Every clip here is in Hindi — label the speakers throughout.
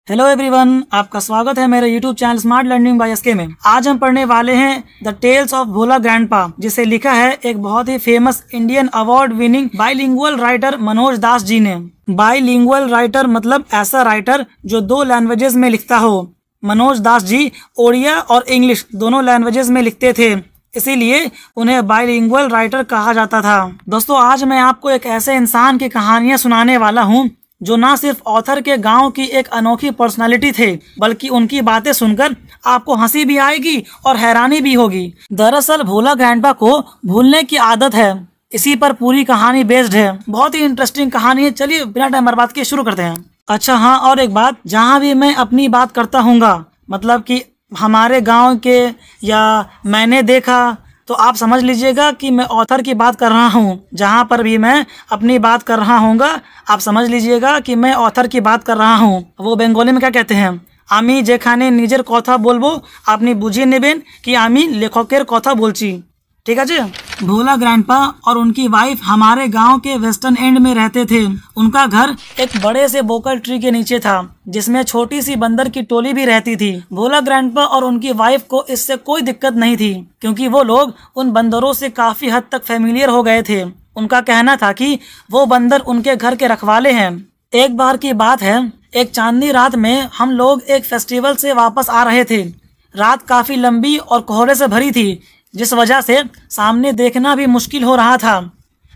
Speaker 1: हेलो एवरीवन, आपका स्वागत है मेरे YouTube channel smart learning by SK में। आज हम पढ़ने वाले हैं the tales of Bhola grandpa, जिसे लिखा है एक बहुत ही famous Indian award winning bilingual writer Manoj Das ji ने। बाइलिंगुअल राइटर मतलब ऐसा राइटर जो 2 लैंग्वेजेस में लिखता हो। मनोज दास जी ओडिया और इंग्लिश दोनों लैंग्वेजेस में लिखते थे, इसीलिए उन्हें बाइलिंगुअल राइटर कहा जाता था। दोस्तों, आज मैं आपको एक ऐसे इंसान की कहानियां सुनाने वाला हूँ जो ना सिर्फ ऑथर के गांव की एक अनोखी पर्सनालिटी थे, बल्कि उनकी बातें सुनकर आपको हंसी भी आएगी और हैरानी भी होगी। दरअसल भोला ग्रैंडपा को भूलने की आदत है, इसी पर पूरी कहानी बेस्ड है। बहुत ही इंटरेस्टिंग कहानी है। चलिए बिना टाइम बर्बाद किए शुरू करते हैं। अच्छा हाँ, और एक बात, जहाँ भी मैं अपनी बात करता हूँगा, मतलब कि हमारे गाँव के या मैंने देखा, तो आप समझ लीजिएगा कि मैं ऑथर की बात कर रहा हूँ। जहाँ पर भी मैं अपनी बात कर रहा हूँगा, आप समझ लीजिएगा कि मैं ऑथर की बात कर रहा हूँ। वो बंगाली में क्या कहते हैं, आमी जेखाने निजेर कथा बोलबो आपनी बुझे नेबेन कि आमी लेखकेर कथा बोलची। ठीक है जी। भोला ग्रैंडपा और उनकी वाइफ हमारे गांव के वेस्टर्न एंड में रहते थे। उनका घर एक बड़े से बोकल ट्री के नीचे था, जिसमें छोटी सी बंदर की टोली भी रहती थी। भोला ग्रैंडपा और उनकी वाइफ को इससे कोई दिक्कत नहीं थी, क्योंकि वो लोग उन बंदरों से काफी हद तक फेमिलियर हो गए थे। उनका कहना था कि वो बंदर उनके घर के रखवाले हैं। एक बार की बात है, एक चांदनी रात में हम लोग एक फेस्टिवल से वापस आ रहे थे। रात काफी लंबी और कोहरे से भरी थी, जिस वजह से सामने देखना भी मुश्किल हो रहा था।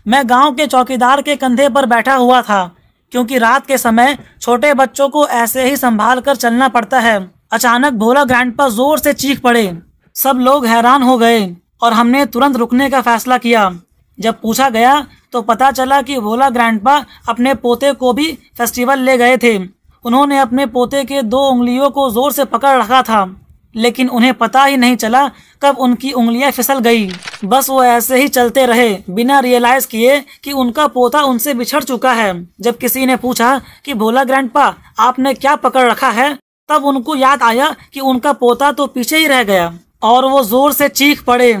Speaker 1: मैं गांव के चौकीदार के कंधे पर बैठा हुआ था, क्योंकि रात के समय छोटे बच्चों को ऐसे ही संभाल कर चलना पड़ता है। अचानक भोला ग्रैंडपा जोर से चीख पड़े। सब लोग हैरान हो गए और हमने तुरंत रुकने का फैसला किया। जब पूछा गया तो पता चला कि भोला ग्रैंडपा अपने पोते को भी फेस्टिवल ले गए थे। उन्होंने अपने पोते के 2 उंगलियों को जोर से पकड़ रखा था, लेकिन उन्हें पता ही नहीं चला कब उनकी उंगलियां फिसल गई। बस वो ऐसे ही चलते रहे, बिना रियलाइज किए कि उनका पोता उनसे बिछड़ चुका है। जब किसी ने पूछा कि भोला ग्रैंडपा आपने क्या पकड़ रखा है, तब उनको याद आया कि उनका पोता तो पीछे ही रह गया, और वो जोर से चीख पड़े।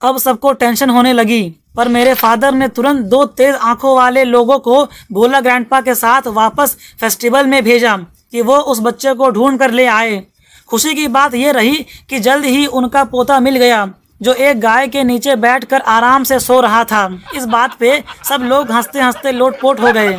Speaker 1: अब सबको टेंशन होने लगी, पर मेरे फादर ने तुरंत 2 तेज आंखों वाले लोगों को भोला ग्रैंडपा के साथ वापस फेस्टिवल में भेजा कि वो उस बच्चे को ढूंढ कर ले आए। खुशी की बात यह रही कि जल्द ही उनका पोता मिल गया, जो एक गाय के नीचे बैठकर आराम से सो रहा था। इस बात पे सब लोग हंसते हंसते लोटपोट हो गए।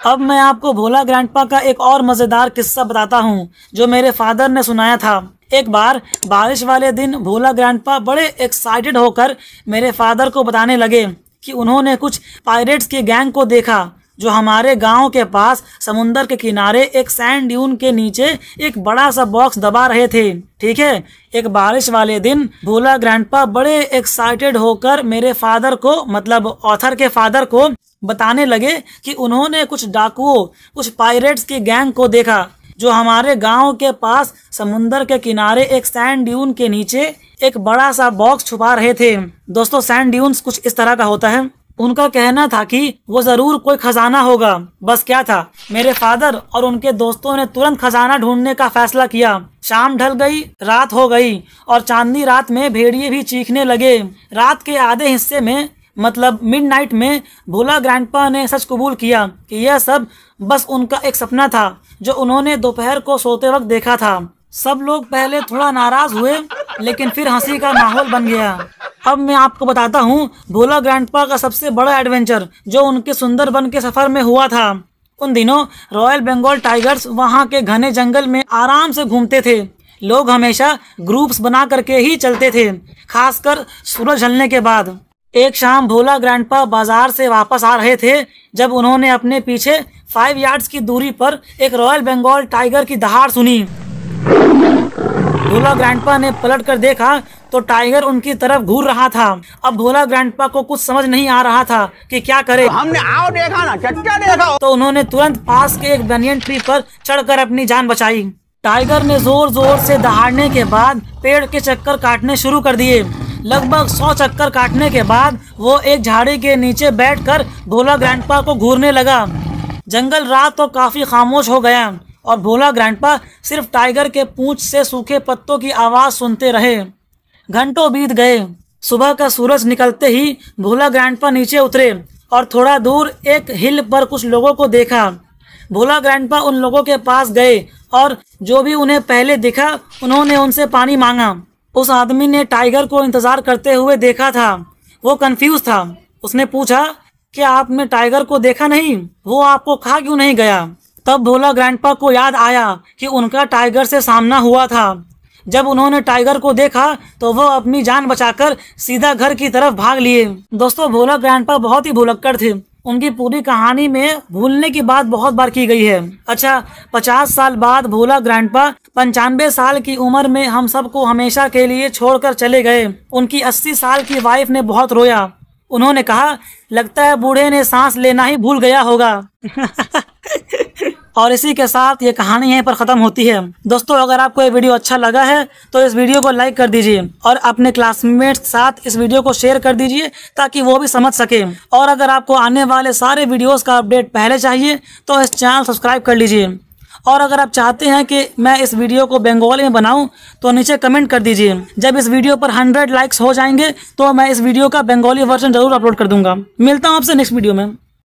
Speaker 1: अब मैं आपको भोला ग्रैंडपा का एक और मजेदार किस्सा बताता हूँ, जो मेरे फादर ने सुनाया था। एक बार बारिश वाले दिन भोला ग्रैंडपा बड़े एक्साइटेड होकर मेरे फादर को बताने लगे कि उन्होंने कुछ पायरेट्स की गैंग को देखा, जो हमारे गांव के पास समुंदर के किनारे एक सैंड ड्यून के नीचे एक बड़ा सा बॉक्स दबा रहे थे। ठीक है, एक बारिश वाले दिन भोला ग्रैंडपा बड़े एक्साइटेड होकर मेरे फादर को, मतलब ऑथर के फादर को, बताने लगे कि उन्होंने कुछ डाकुओं, कुछ पायरेट्स की गैंग को देखा, जो हमारे गांव के पास समुंदर के किनारे एक सैंड ड्यून के नीचे एक बड़ा सा बॉक्स छुपा रहे थे। दोस्तों, सैंड ड्यून्स कुछ इस तरह का होता है। उनका कहना था कि वो जरूर कोई खजाना होगा। बस क्या था, मेरे फादर और उनके दोस्तों ने तुरंत खजाना ढूंढने का फैसला किया। शाम ढल गई, रात हो गई, और चांदनी रात में भेड़िए भी चीखने लगे। रात के आधे हिस्से में, मतलब मिडनाइट में, भोला ग्रैंडपा ने सच कबूल किया कि यह सब बस उनका एक सपना था, जो उन्होंने दोपहर को सोते वक्त देखा था। सब लोग पहले थोड़ा नाराज हुए, लेकिन फिर हंसी का माहौल बन गया। अब मैं आपको बताता हूँ भोला ग्रैंडपा का सबसे बड़ा एडवेंचर, जो उनके सुंदरबन के सफर में हुआ था। उन दिनों रॉयल बंगाल टाइगर्स वहाँ के घने जंगल में आराम से घूमते थे। लोग हमेशा ग्रुप्स बना करके ही चलते थे, खासकर सूरज ढलने के बाद। एक शाम भोला ग्रैंडपा बाजार से वापस आ रहे थे, जब उन्होंने अपने पीछे 5 यार्ड्स की दूरी पर एक रॉयल बंगाल टाइगर की दहाड़ सुनी। भोला ग्रैंडपा ने पलट कर देखा तो टाइगर उनकी तरफ घूर रहा था। अब भोला ग्रैंडपा को कुछ समझ नहीं आ रहा था कि क्या करे।
Speaker 2: हमने आओ देखा ना, चट्टा देखा।
Speaker 1: तो उन्होंने तुरंत पास के एक बनियन ट्री पर चढ़कर अपनी जान बचाई। टाइगर ने जोर जोर से दहाड़ने के बाद पेड़ के चक्कर काटने शुरू कर दिए। लगभग 100 चक्कर काटने के बाद वो एक झाड़ी के नीचे बैठकर भोला ग्रैंडपा को घूरने लगा। जंगल रात तो काफी खामोश हो गया, और भोला ग्रैंडपा सिर्फ टाइगर के पूंछ से सूखे पत्तों की आवाज सुनते रहे। घंटों बीत गए। सुबह का सूरज निकलते ही भोला ग्रैंडपा नीचे उतरे और थोड़ा दूर एक हिल पर कुछ लोगों को देखा। भोला ग्रैंडपा उन लोगों के पास गए और जो भी उन्हें पहले दिखा उन्होंने उनसे पानी मांगा। उस आदमी ने टाइगर को इंतजार करते हुए देखा था। वो कंफ्यूज था। उसने पूछा, क्या आपने टाइगर को देखा नहीं? वो आपको खा क्यों नहीं गया? तब भोला ग्रैंडपा को याद आया कि उनका टाइगर से सामना हुआ था। जब उन्होंने टाइगर को देखा तो वो अपनी जान बचाकर सीधा घर की तरफ भाग लिए। दोस्तों, भोला ग्रैंडपा बहुत ही भुलक्कड़ थे। उनकी पूरी कहानी में भूलने की बात बहुत बार की गई है। अच्छा, 50 साल बाद भोला ग्रैंडपा 95 साल की उम्र में हम सबको हमेशा के लिए छोड़कर चले गए। उनकी 80 साल की वाइफ ने बहुत रोया। उन्होंने कहा, लगता है बूढ़े ने सांस लेना ही भूल गया होगा। और इसी के साथ ये कहानी यहीं पर खत्म होती है। दोस्तों, अगर आपको ये वीडियो अच्छा लगा है तो इस वीडियो को लाइक कर दीजिए और अपने क्लासमेट्स के साथ इस वीडियो को शेयर कर दीजिए ताकि वो भी समझ सके। और अगर आपको आने वाले सारे वीडियोस का अपडेट पहले चाहिए तो इस चैनल सब्सक्राइब कर लीजिए। और अगर आप चाहते हैं कि मैं इस वीडियो को बंगाली में बनाऊं तो नीचे कमेंट कर दीजिए। जब इस वीडियो पर 100 लाइक्स हो जाएंगे तो मैं इस वीडियो का बंगाली वर्जन जरूर अपलोड कर दूंगा। मिलता हूं आपसे नेक्स्ट वीडियो में।